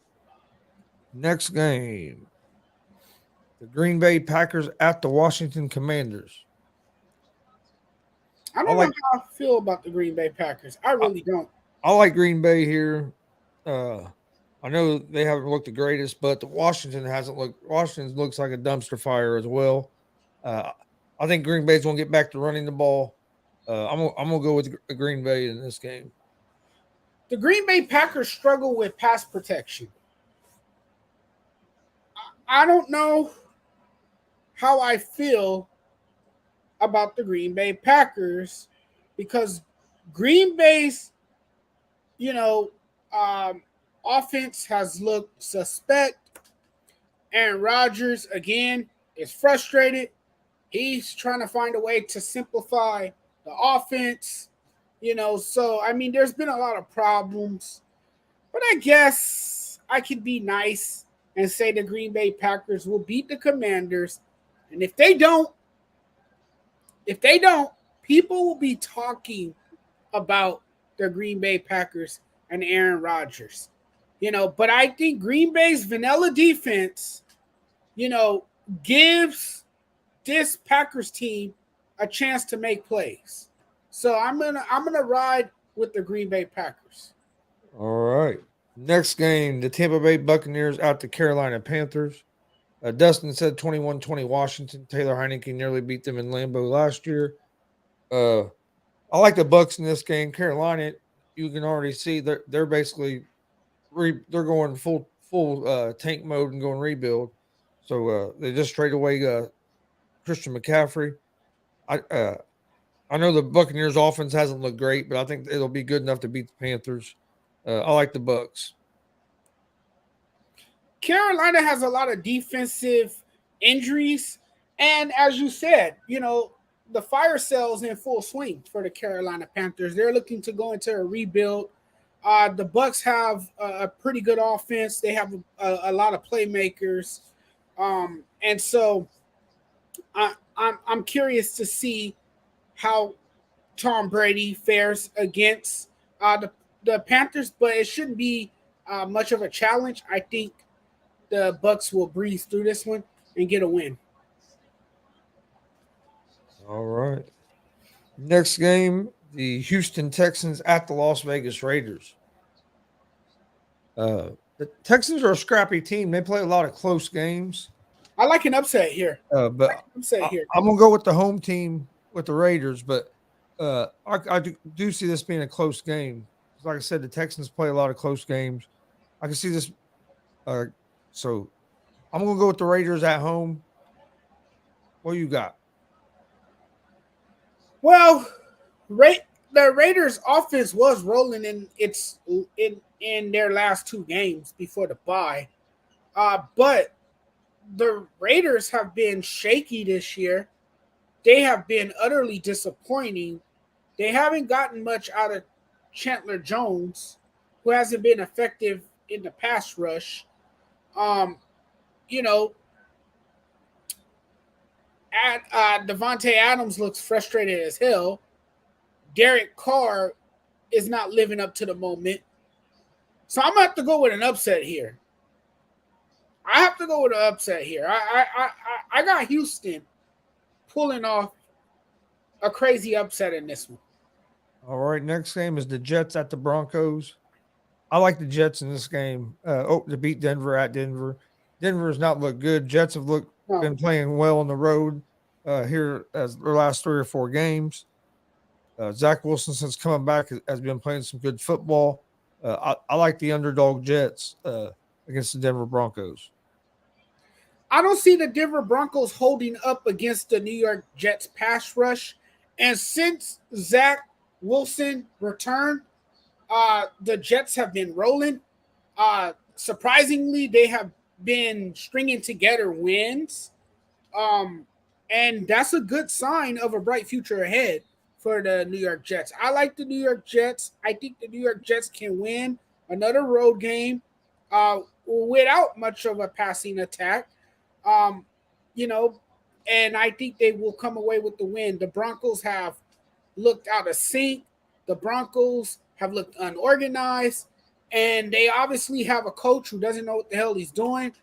Next game. The Green Bay Packers at the Washington Commanders. I I don't know like how I feel about the Green Bay Packers. I I, really don't. I like Green Bay here. I know they haven't looked the greatest, but the Washington hasn't looked. Washington looks like a dumpster fire as well. Uh, I think Green Bay's gonna get back to running the ball. I'm gonna go with Green Bay in this game. The Green Bay Packers struggle with pass protection. I don't know how I feel about the Green Bay Packers because Green Bay's, you know, offense has looked suspect. Aaron Rodgers, again, is frustrated. He's trying to find a way to simplify the offense, So, I mean, there's been a lot of problems, but I guess I could be nice and say the Green Bay Packers will beat the Commanders. And if they don't, people will be talking about the Green Bay Packers and Aaron Rodgers. But I think Green Bay's vanilla defense, gives this Packers team a chance to make plays. So I'm gonna ride with the Green Bay Packers. All right. Next game, the Tampa Bay Buccaneers out the Carolina Panthers. Dustin said 21-20 Washington. Taylor Heineke nearly beat them in Lambeau last year. I like the Bucks in this game. Carolina, you can already see they're basically they're going full tank mode and going rebuild. So they just traded away Christian McCaffrey. I know the Buccaneers offense hasn't looked great, but I think it'll be good enough to beat the Panthers. I like the Bucks. Carolina has a lot of defensive injuries, and as you said, the fire sale's in full swing for the Carolina Panthers. They're looking to go into a rebuild. The Bucks have a pretty good offense. They have a lot of playmakers, and so I'm curious to see how Tom Brady fares against the Panthers, but it shouldn't be much of a challenge. I think the Bucks will breeze through this one and get a win. All right. Next game, the Houston Texans at the Las Vegas Raiders. The Texans are a scrappy team. They play a lot of close games. I like an upset here. I'm gonna go with the home team with the Raiders, but I do see this being a close game. Like I said, the Texans play a lot of close games. I can see this. So I'm gonna go with the Raiders at home. What you got? Well, the Raiders' offense was rolling in their last two games before the bye, but the Raiders have been shaky this year. They have been utterly disappointing. They haven't gotten much out of Chandler Jones, who hasn't been effective in the pass rush. Devontae Adams looks frustrated as hell. Derek Carr is not living up to the moment. So I'm gonna have to go with an upset here. I got Houston pulling off a crazy upset in this one. All right, next game is the Jets at the Broncos. I like the Jets in this game. To beat Denver at Denver. Denver has not looked good. Jets have been playing well on the road here as their last 3 or 4 games. Zach Wilson, since coming back, has been playing some good football. I like the underdog Jets against the Denver Broncos. I don't see the Denver Broncos holding up against the New York Jets pass rush. And since Zach Wilson returned, the Jets have been rolling. Surprisingly, they have been stringing together wins. And that's a good sign of a bright future ahead for the New York Jets. I like the New York Jets. I think the New York Jets can win another road game without much of a passing attack. And I think they will come away with the win. The Broncos have looked out of sync. The Broncos have looked unorganized. and they obviously have a coach who doesn't know what the hell he's doing.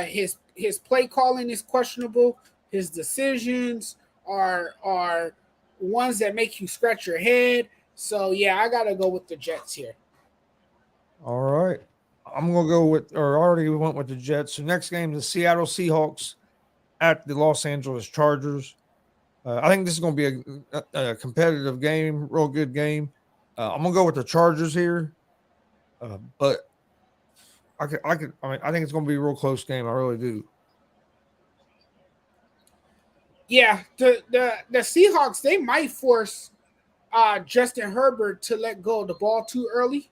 His play calling is questionable. His decisions are ones that make you scratch your head. So yeah, I gotta go with the Jets here. All right. I'm gonna go with, or already went with the Jets. So next game, the Seattle Seahawks at the Los Angeles Chargers. I think this is going to be a competitive game, real good game. I'm going to go with the Chargers here, but I think it's going to be a real close game. I really do. Yeah, the Seahawks, they might force Justin Herbert to let go of the ball too early.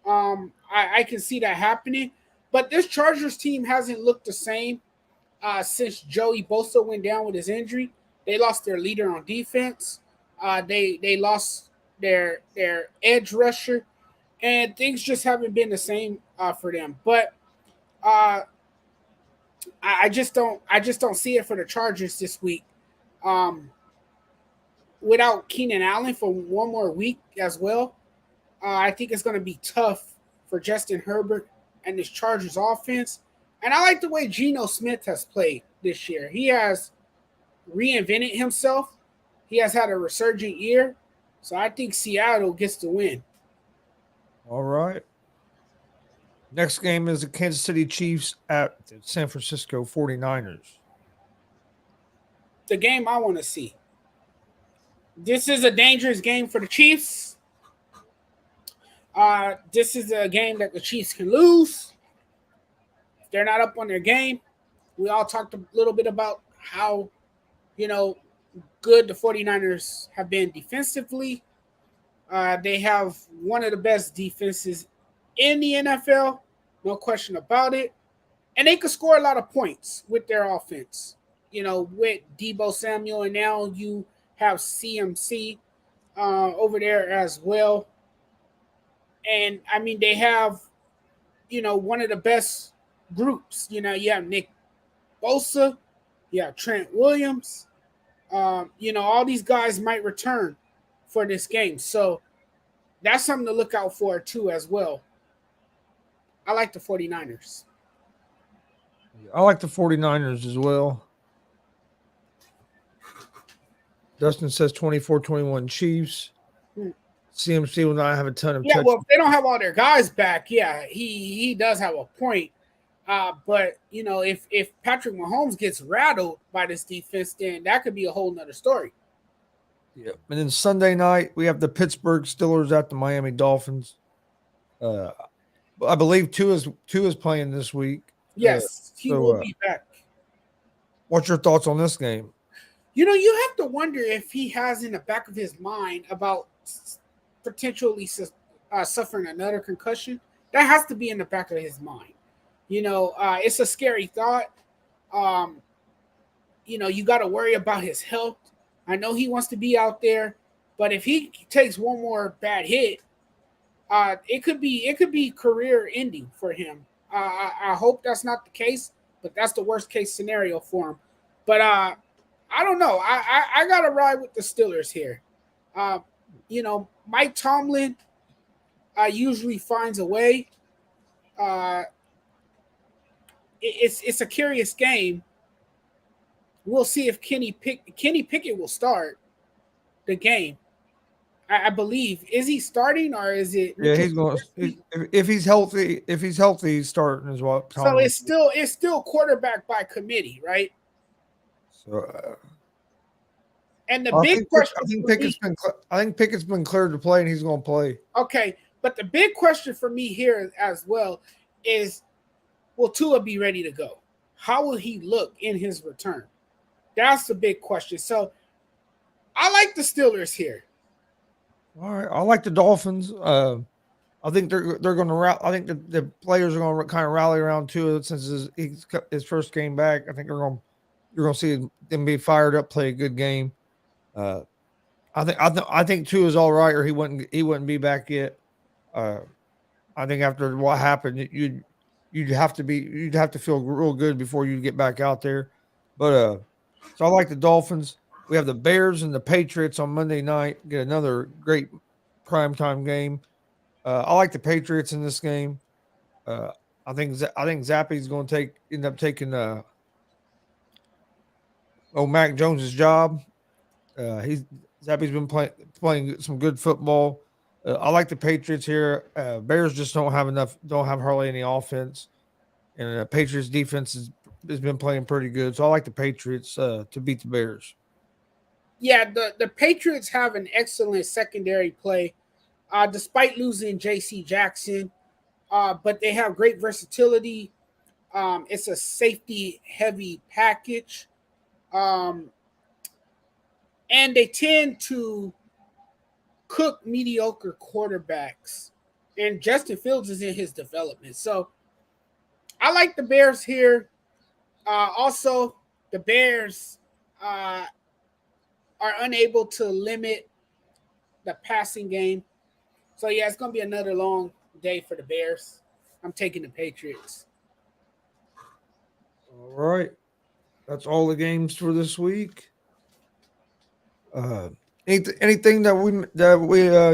I can see that happening, but this Chargers team hasn't looked the same since Joey Bosa went down with his injury. They lost their leader on defense. They lost their edge rusher, and things just haven't been the same for them. But I just don't see it for the Chargers this week. Without Keenan Allen for one more week as well, I think it's going to be tough for Justin Herbert and this Chargers offense. And I like the way Geno Smith has played this year. He has reinvented himself. He has had a resurgent year. So I think Seattle gets the win. All right. Next game is the Kansas City Chiefs at the San Francisco 49ers. The game I want to see. This is a dangerous game for the Chiefs. This is a game that the Chiefs can lose. If they're not up on their game. We all talked a little bit about how, good the 49ers have been defensively. They have one of the best defenses in the NFL, no question about it. And they could score a lot of points with their offense. With Deebo Samuel, and now you have CMC over there as well. And, they have, one of the best groups. You have Nick Bosa, you have Trent Williams. All these guys might return for this game. So that's something to look out for, too, as well. I like the 49ers. I like the 49ers as well. Dustin says 24-21 Chiefs. CMC will not have a ton of touch. Well, if they don't have all their guys back, he does have a point. But, if Patrick Mahomes gets rattled by this defense, then that could be a whole nother story. Yeah. And then Sunday night, we have the Pittsburgh Steelers at the Miami Dolphins. I believe Tua is playing this week. Yes, he will be back. What's your thoughts on this game? You have to wonder if he has in the back of his mind about potentially suffering another concussion. That has to be in the back of his mind. It's a scary thought. You got to worry about his health. I know he wants to be out there, but if he takes one more bad hit, it could be career ending for him. I hope that's not the case, but that's the worst case scenario for him. But I don't know. I gotta ride with the Steelers here. Mike Tomlin usually finds a way. It's a curious game. We'll see if Kenny Pickett will start the game. I believe. Is he starting or is it? Yeah, he's going. If he's healthy, he's starting as well. So it's still quarterback by committee, right? So, and the big question, I think Pickett's been cleared to play, and he's going to play. Okay, but the big question for me here as well is, will Tua be ready to go? How will he look in his return? That's the big question. So, I like the Steelers here. All right, I like the Dolphins. I think they're going to. I think the players are going to kind of rally around Tua since his first game back. I think you're going to see them be fired up, play a good game. I think Tua is all right, or he wouldn't be back yet. I think after what happened, you'd have to feel real good before you get back out there. But so I like the Dolphins. We have the Bears and the Patriots on Monday night. Get another great primetime game. I like the Patriots in this game. I think Zappy's going to end up taking Mac Jones's job. He's Zappy's been playing some good football. I like the Patriots here. Bears just don't have hardly any offense, and the Patriots defense has been playing pretty good. So I like the Patriots to beat the Bears. Yeah, the Patriots have an excellent secondary play, despite losing J.C. Jackson. But they have great versatility. It's a safety-heavy package. And they tend to cook mediocre quarterbacks. And Justin Fields is in his development. So I like the Bears here. Also, the Bears are unable to limit the passing game. So, yeah, it's going to be another long day for the Bears. I'm taking the Patriots. All right. That's all the games for this week. Anything that we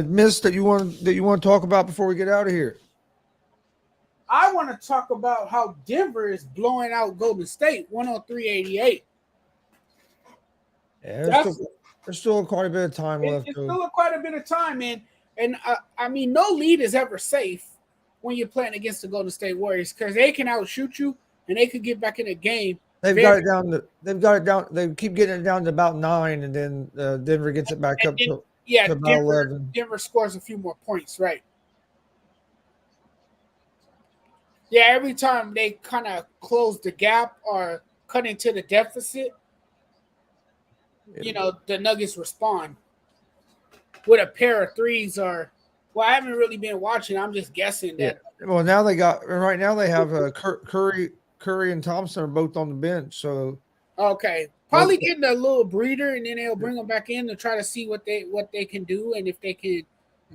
missed that you want to talk about before we get out of here? I want to talk about how Denver is blowing out Golden State 103-88. Yeah, there's still quite a bit of time left. It's still quite a bit of time, and I mean, no lead is ever safe when you're playing against the Golden State Warriors because they can outshoot you and they could get back in the game. They've got it down. They keep getting it down to about 9, and then Denver gets it back up to about 11. Denver scores a few more points, right? Yeah, every time they kind of close the gap or cut into the deficit, the Nuggets respond with a pair of threes or, well, I haven't really been watching. I'm just guessing that. Yeah. Well, right now they have Curry and Thompson are both on the bench. So okay, probably getting a little breather, and then they'll bring them back in to try to see what they can do and if they can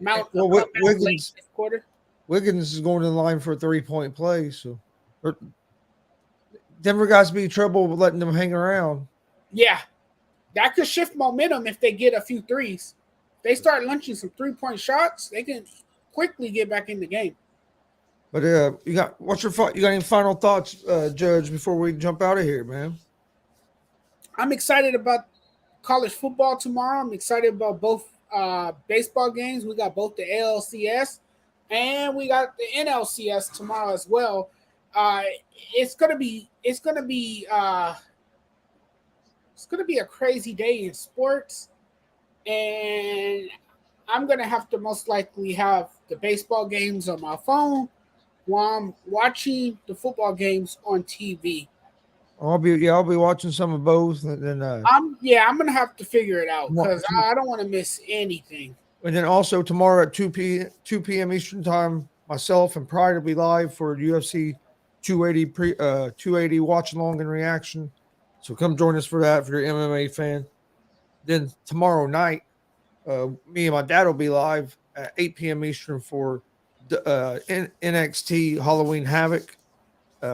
mount a comeback late this quarter. Wiggins is going to the line for a 3-point play, so Denver guys be trouble with letting them hang around. Yeah, that could shift momentum if they get a few threes. If they start launching some 3-point shots, they can quickly get back in the game. But you got any final thoughts, Judge, before we jump out of here, man? I'm excited about college football tomorrow. I'm excited about both baseball games. We got both the ALCS and we got the NLCS tomorrow as well. It's gonna be a crazy day in sports, and I'm gonna have to most likely have the baseball games on my phone while I'm watching the football games on TV. I'll be watching some of both, and then I'm gonna have to figure it out because I don't want to miss anything. And then also tomorrow at 2 p.m. Eastern time, myself and Pride will be live for UFC 280 watch along and reaction. So come join us for that if you're an MMA fan. Then tomorrow night, me and my dad will be live at 8 p.m. Eastern for NXT Halloween Havoc.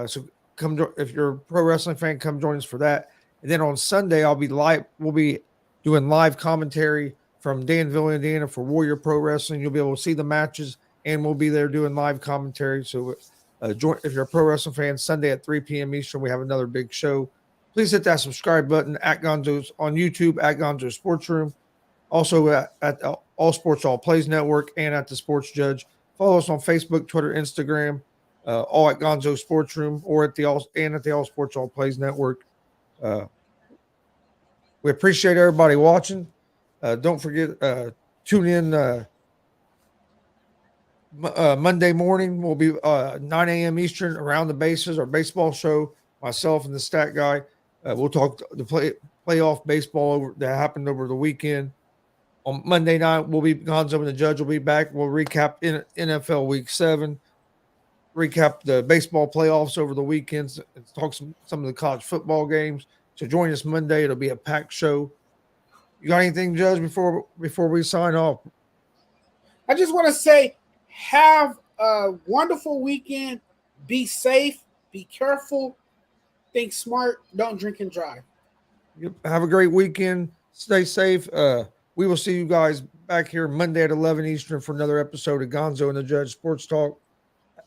So if you're a pro wrestling fan, come join us for that. And then on Sunday, I'll be live. We'll be doing live commentary from Danville, Indiana for Warrior Pro Wrestling. You'll be able to see the matches, and we'll be there doing live commentary. So join if you're a pro wrestling fan. Sunday at 3 p.m. Eastern, we have another big show. Please hit that subscribe button at Gonzo's on YouTube at Gonzo Sports Room. Also at All Sports All Plays Network and at the Sports Judge. Follow us on Facebook, Twitter, Instagram, all at Gonzo Sports Room or at the All Sports All Plays Network. We appreciate everybody watching. Don't forget, tune in Monday morning. We'll be 9 a.m. Eastern around the bases, our baseball show. Myself and the stat guy. We'll talk the playoff baseball that happened over the weekend. On Monday night, Gonzo and the Judge will be back. We'll recap NFL Week 7, recap the baseball playoffs over the weekends, and talk some of the college football games. So join us Monday. It'll be a packed show. You got anything, Judge, before we sign off? I just want to say, have a wonderful weekend. Be safe. Be careful. Think smart. Don't drink and drive. Have a great weekend. Stay safe. We will see you guys back here Monday at 11 Eastern for another episode of Gonzo and the Judge Sports Talk.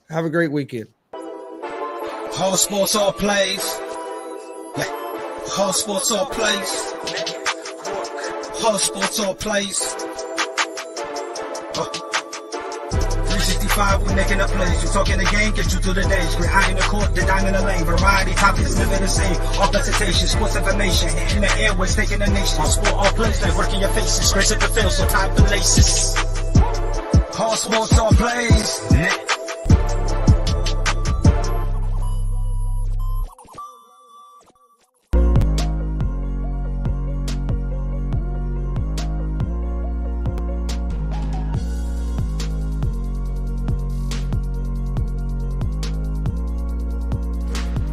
Have a great weekend. All sports, all plays. All sports, all plays. All sports, all plays. 365, we making up plays. You talking the game, get you through the days. Great eye in the court, the dime in the lane. Variety, topics, living the same. All presentation, sports information. In the airways, taking the nation. All sport, all plays, they working your faces. Grace at the field, so tie the laces. All sports, all plays.